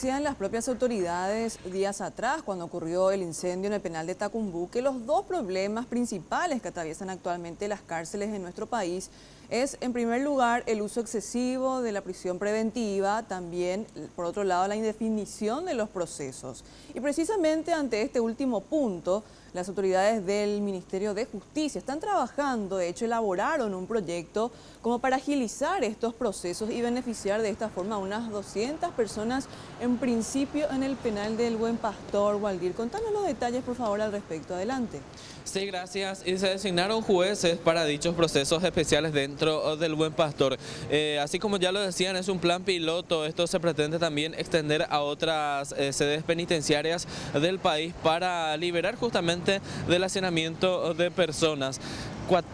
decían las propias autoridades días atrás, cuando ocurrió el incendio en el penal de Tacumbú, que los dos problemas principales que atraviesan actualmente las cárceles en nuestro país es, en primer lugar, el uso excesivo de la prisión preventiva, también, por otro lado, la indefinición de los procesos. Y precisamente ante este último punto, las autoridades del Ministerio de Justicia están trabajando, de hecho elaboraron un proyecto como para agilizar estos procesos y beneficiar de esta forma a unas 200 personas en principio en el penal del Buen Pastor. Waldir, contanos los detalles por favor al respecto, adelante. Sí, gracias. Y se designaron jueces para dichos procesos especiales dentro del Buen Pastor. Así como ya lo decían, es un plan piloto. Esto se pretende también extender a otras sedes penitenciarias del país para liberar justamente del hacinamiento de personas.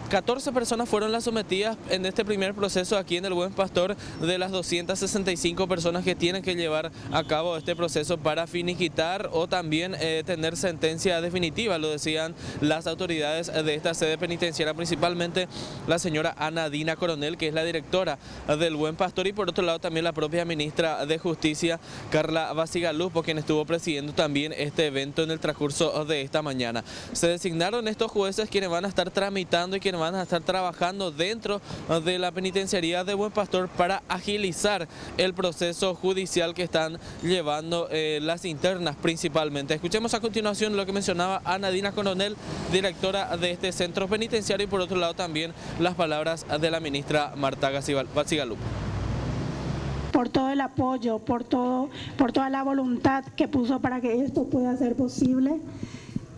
14 personas fueron las sometidas en este primer proceso aquí en el Buen Pastor de las 265 personas que tienen que llevar a cabo este proceso para finiquitar o también tener sentencia definitiva, lo decían las autoridades de esta sede penitenciaria, principalmente la señora Ana Dina Coronel, que es la directora del Buen Pastor, y por otro lado también la propia ministra de Justicia, Carla Basigalupo, por quien estuvo presidiendo también este evento en el transcurso de esta mañana. Se designaron estos jueces quienes van a estar tramitando y quienes van a estar trabajando dentro de la penitenciaría de Buen Pastor para agilizar el proceso judicial que están llevando las internas principalmente. Escuchemos a continuación lo que mencionaba Ana Dina Coronel, directora de este centro penitenciario, y por otro lado también las palabras de la ministra Marta Basigalupo. Por todo el apoyo, por toda la voluntad que puso para que esto pueda ser posible.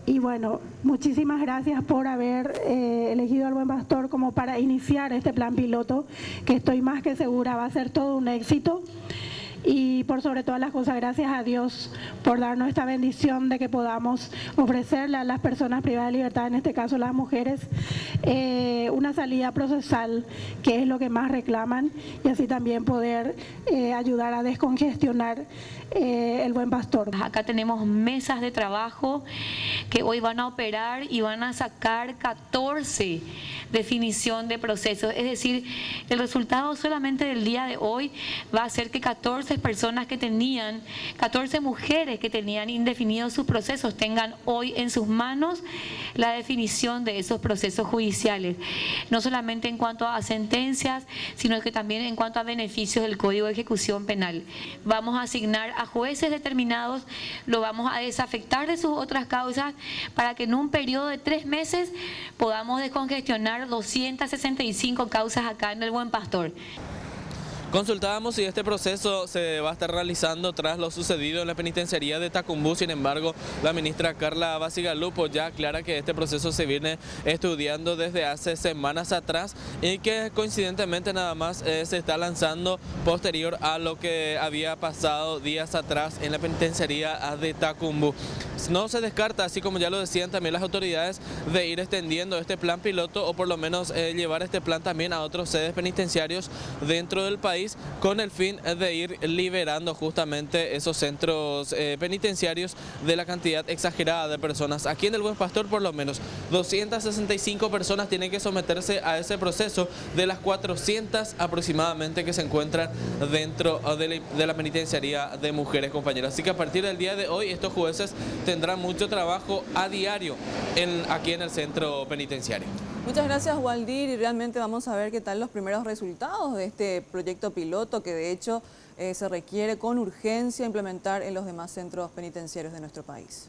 Y bueno, muchísimas gracias por haber elegido al Buen Pastor como para iniciar este plan piloto, que estoy más que segura va a ser todo un éxito. Y por sobre todas las cosas, gracias a Dios por darnos esta bendición de que podamos ofrecerle a las personas privadas de libertad, en este caso las mujeres, una salida procesal, que es lo que más reclaman, y así también poder ayudar a descongestionar el Buen Pastor. Acá tenemos mesas de trabajo que hoy van a operar y van a sacar 14 definición de procesos, es decir, el resultado solamente del día de hoy va a ser que 14 personas que tenían, 14 mujeres que tenían indefinidos sus procesos, tengan hoy en sus manos la definición de esos procesos judiciales, no solamente en cuanto a sentencias, sino que también en cuanto a beneficios del Código de Ejecución Penal. Vamos a asignar a jueces determinados, lo vamos a desafectar de sus otras causas para que en un periodo de 3 meses podamos descongestionar 265 causas acá en el Buen Pastor. Consultábamos si este proceso se va a estar realizando tras lo sucedido en la penitenciaría de Tacumbú. Sin embargo, la ministra Carla Basigalupo ya aclara que este proceso se viene estudiando desde hace semanas atrás y que coincidentemente nada más se está lanzando posterior a lo que había pasado días atrás en la penitenciaría de Tacumbú. No se descarta, así como ya lo decían también las autoridades, de ir extendiendo este plan piloto o por lo menos llevar este plan también a otros sedes penitenciarios dentro del país, con el fin de ir liberando justamente esos centros penitenciarios de la cantidad exagerada de personas. Aquí en el Buen Pastor por lo menos 265 personas tienen que someterse a ese proceso, de las 400 aproximadamente que se encuentran dentro de la penitenciaría de mujeres, compañeras. Así que a partir del día de hoy estos jueces tendrán mucho trabajo a diario aquí en el centro penitenciario. Muchas gracias, Waldir, y realmente vamos a ver qué tal los primeros resultados de este proyecto piloto que de hecho se requiere con urgencia implementar en los demás centros penitenciarios de nuestro país.